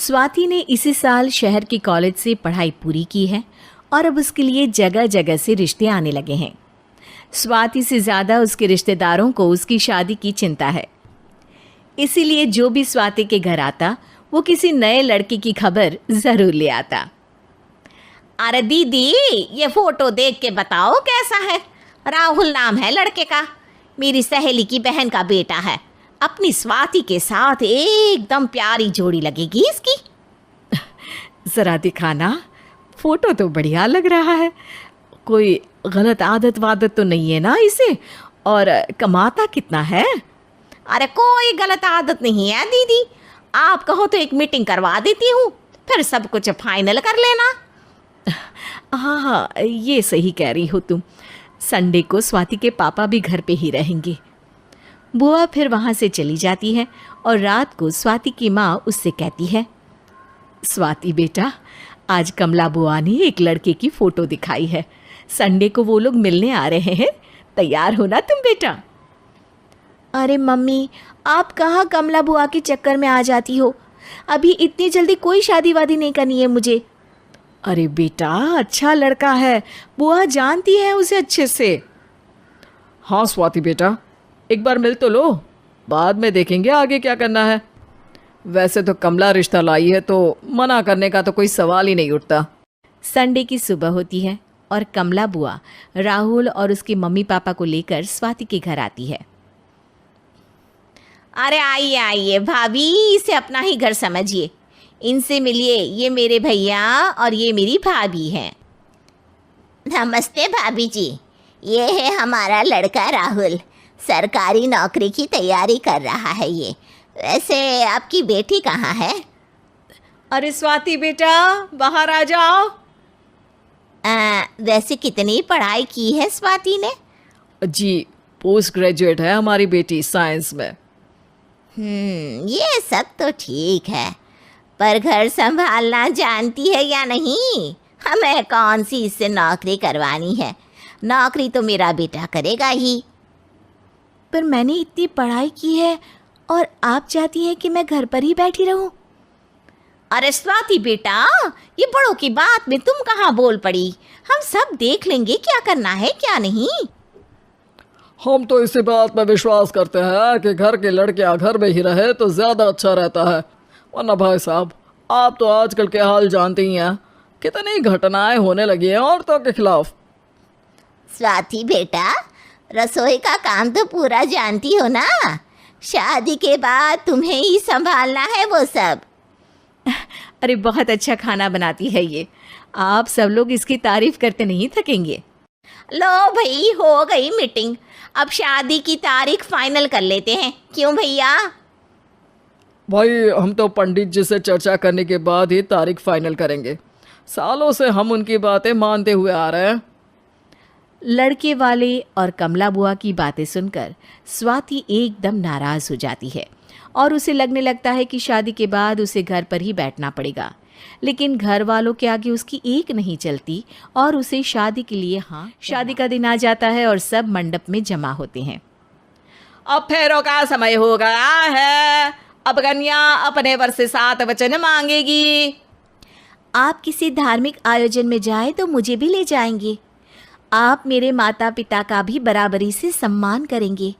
स्वाति ने इसी साल शहर के कॉलेज से पढ़ाई पूरी की है और अब उसके लिए जगह जगह से रिश्ते आने लगे हैं। स्वाति से ज़्यादा उसके रिश्तेदारों को उसकी शादी की चिंता है। इसीलिए जो भी स्वाति के घर आता वो किसी नए लड़के की खबर ज़रूर ले आता। अरे दीदी, ये फोटो देख के बताओ कैसा है। राहुल नाम है लड़के का, मेरी सहेली की बहन का बेटा है। अपनी स्वाति के साथ एकदम प्यारी जोड़ी लगेगी इसकी। ज़रा दिखाना, फ़ोटो तो बढ़िया लग रहा है। कोई गलत आदत वादत तो नहीं है ना इसे? और कमाता कितना है? अरे कोई गलत आदत नहीं है दीदी, आप कहो तो एक मीटिंग करवा देती हूँ, फिर सब कुछ फाइनल कर लेना। हाँ हाँ, ये सही कह रही हो तुम। संडे को स्वाति के पापा भी घर पे ही रहेंगे। बुआ फिर वहाँ से चली जाती है और रात को स्वाति की माँ उससे कहती है, स्वाति बेटा, आज कमला बुआ ने एक लड़के की फ़ोटो दिखाई है। संडे को वो लोग मिलने आ रहे हैं, तैयार हो ना तुम बेटा। अरे मम्मी, आप कहाँ कमला बुआ के चक्कर में आ जाती हो? अभी इतनी जल्दी कोई शादी वादी नहीं करनी है मुझे। अरे बेटा, अच्छा लड़का है, बुआ जानती है उसे अच्छे से। हाँ स्वाति बेटा, एक बार मिल तो लो, बाद में देखेंगे आगे क्या करना है। वैसे तो कमला रिश्ता लाई है तो मना करने का तो कोई सवाल ही नहीं उठता। संडे की सुबह होती है और कमला बुआ राहुल और उसके मम्मी पापा को लेकर स्वाति के घर आती है। अरे आइए आइए भाभी, इसे अपना ही घर समझिए। इनसे मिलिए, ये मेरे भैया और ये मेरी भाभी हैं। नमस्ते भाभी जी, ये है हमारा लड़का राहुल, सरकारी नौकरी की तैयारी कर रहा है ये। वैसे आपकी बेटी कहाँ है? अरे स्वाति बेटा, बाहर आ जाओ। वैसे कितनी पढ़ाई की है स्वाति ने? जी, पोस्ट ग्रेजुएट है हमारी बेटी साइंस में। ये सब तो ठीक है, पर घर संभालना जानती है या नहीं? हमें कौन सी इससे नौकरी करवानी है, नौकरी तो मेरा बेटा करेगा ही। पर मैंने इतनी पढ़ाई की है और आप चाहती हैं कि मैं घर पर ही बैठी रहूं? अरे स्वाति बेटा, ये बड़ों की बात में तुम कहाँ बोल पड़ी? हम सब देख लेंगे क्या करना है क्या नहीं। हम तो इसी बात में विश्वास करते हैं कि घर के लड़कियां घर में ही रहे तो ज़्यादा अच्छा रहता है। वरना भाई साहब, आप तो आजकल के हाल जानते ही हैं, कितनी घटनाएं होने लगी हैं औरतों के खिलाफ। स्वाति बेटा, रसोई का काम तो पूरा जानती हो ना? शादी के बाद तुम्हें ही संभालना है वो सब। अरे बहुत अच्छा खाना बनाती है ये, आप सब लोग इसकी तारीफ करते नहीं थकेंगे। लो भाई, हो गई मीटिंग, अब शादी की तारीख फाइनल कर लेते हैं, क्यों भैया? भाई, हम तो पंडित जी से चर्चा करने के बाद ही तारीख फाइनल करेंगे। सालों से हम उनकी बातें मानते हुए आ रहे हैं। लड़के वाले और कमला बुआ की बातें सुनकर स्वाति एकदम नाराज़ हो जाती है और उसे लगने लगता है कि शादी के बाद उसे घर पर ही बैठना पड़ेगा। लेकिन घर वालों के आगे उसकी एक नहीं चलती और उसे शादी के लिए शादी का दिन आ जाता है और सब मंडप में जमा होते हैं। अब फेरों का समय हो गया है, अब कन्या अपने वर से 7 वचन मांगेगी। आप किसी धार्मिक आयोजन में जाए तो मुझे भी ले जाएंगे। आप मेरे माता पिता का भी बराबरी से सम्मान करेंगे,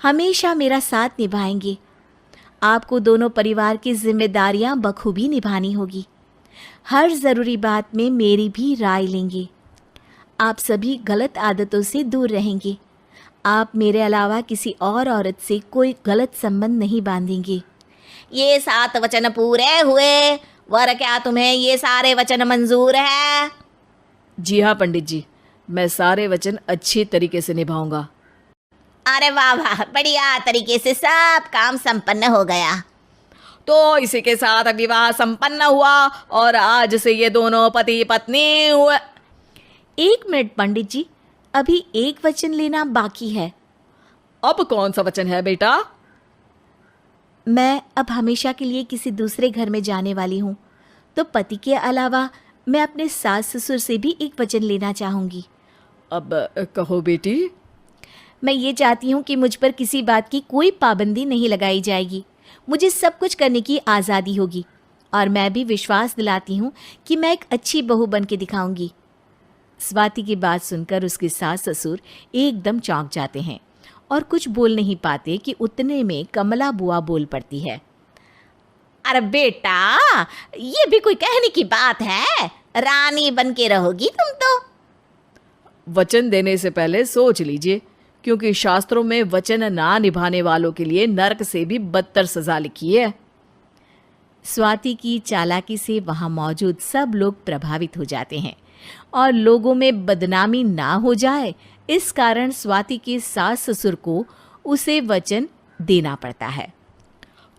हमेशा मेरा साथ निभाएंगे। आपको दोनों परिवार की जिम्मेदारियां बखूबी निभानी होगी। हर ज़रूरी बात में मेरी भी राय लेंगे। आप सभी गलत आदतों से दूर रहेंगे। आप मेरे अलावा किसी और औरत से कोई गलत संबंध नहीं बांधेंगे। ये 7 वचन पूरे हुए, वर क्या तुम्हें ये सारे वचन मंजूर है? जी हाँ पंडित जी, मैं सारे वचन अच्छी तरीके से निभाऊंगा। अरे वाह वाह, बढ़िया तरीके से सब काम संपन्न हो गया। तो इसी के साथ विवाह संपन्न हुआ और आज से ये दोनों पति पत्नी हुए। 1 मिनट पंडित जी, अभी एक वचन लेना बाकी है। अब कौन सा वचन है बेटा? मैं अब हमेशा के लिए किसी दूसरे घर में जाने वाली हूँ, तो पति के अलावा मैं अपने सास ससुर से भी एक वचन लेना चाहूँगी। अब कहो बेटी। मैं ये चाहती हूँ कि मुझ पर किसी बात की कोई पाबंदी नहीं लगाई जाएगी। मुझे सब कुछ करने की आज़ादी होगी और मैं भी विश्वास दिलाती हूँ कि मैं एक अच्छी बहू बन के दिखाऊंगी। स्वाति की बात सुनकर उसके सास ससुर एकदम चौंक जाते हैं और कुछ बोल नहीं पाते कि उतने में कमला बुआ बोल पड़ती है। अरे बेटा, ये भी कोई कहने की बात है? रानी बन के रहोगी तुम तो। वचन देने से पहले सोच लीजिए, क्योंकि शास्त्रों में वचन ना निभाने वालों के लिए नरक से भी बदतर सजा लिखी है। स्वाति की चालाकी से वहां मौजूद सब लोग प्रभावित हो जाते हैं और लोगों में बदनामी ना हो जाए, इस कारण स्वाति के सास ससुर को उसे वचन देना पड़ता है।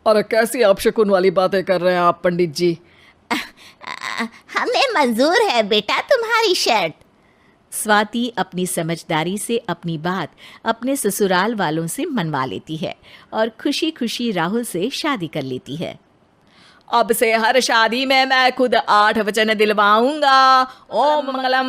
और कैसी अपशकुन वाली बातें कर रहे हैं आप पंडित जी? हमें मंजूर है बेटा तुम्हारी शर्त। स्वाति अपनी समझदारी से अपनी बात अपने ससुराल वालों से मनवा लेती है और खुशी खुशी राहुल से शादी कर लेती है। अब से हर शादी में मैं खुद 8 वचन दिलवाऊंगा। ओम मंगलम